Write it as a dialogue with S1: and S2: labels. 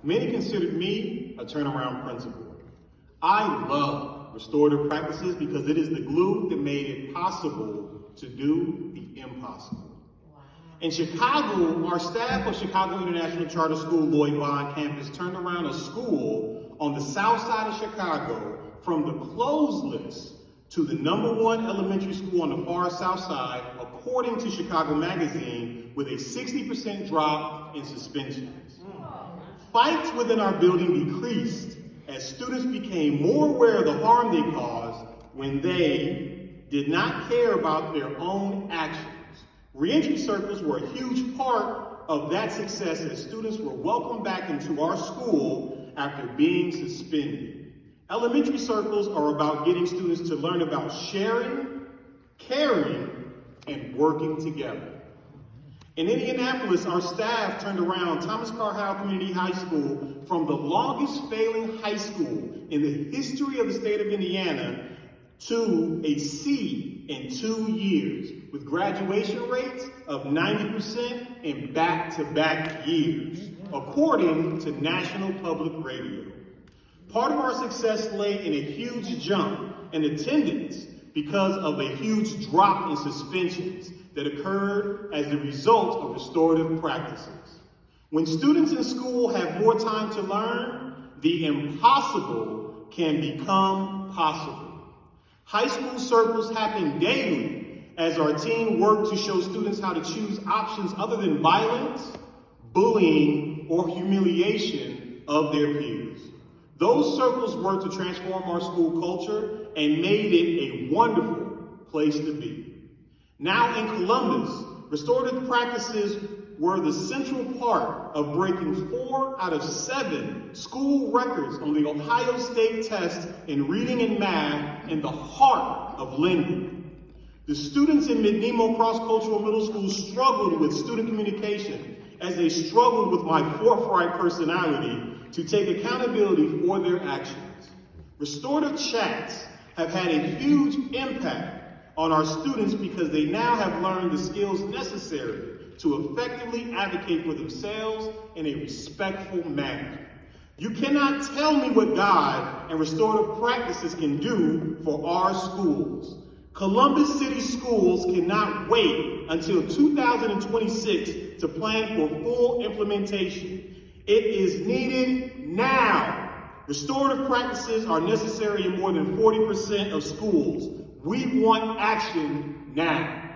S1: Many considered me a turnaround principal. I love restorative practices because it is the glue that made it possible to do the impossible. In Chicago, our staff of Chicago International Charter School Lloyd Bond campus turned around a school on the south side of Chicago from the closed list to the #1 elementary school on the far south side, according to Chicago Magazine, with a 60% drop in suspensions. Fights within our building decreased as students became more aware of the harm they caused when they did not care about their own actions. Reentry circles were a huge part of that success as students were welcomed back into our school after being suspended. Elementary circles are about getting students to learn about sharing, caring, and working together. In Indianapolis, our staff turned around Thomas Carr Community High School from the longest failing high school in the history of the state of Indiana to a C in 2 years, with graduation rates of 90% in back-to-back years, according to National Public Radio. Part of our success lay in a huge jump in attendance because of a huge drop in suspensions that occurred as a result of restorative practices. When students in school have more time to learn, the impossible can become possible. High school circles happen daily as our team worked to show students how to choose options other than violence, bullying, or humiliation of their peers. Those circles worked to transform our school culture and made it a wonderful place to be. Now in Columbus, restorative practices were the central part of breaking 4 out of 7 school records on the Ohio State test in reading and math in the heart of Linden. The students in Nemo Cross-Cultural Middle School struggled with student communication as they struggled with my forthright personality to take accountability for their actions. Restorative chats have had a huge impact on our students because they now have learned the skills necessary to effectively advocate for themselves in a respectful manner. You cannot tell me what God and restorative practices can do for our schools. Columbus City Schools cannot wait until 2026 to plan for full implementation. It is needed now. Restorative practices are necessary in more than 40% of schools. We want action now.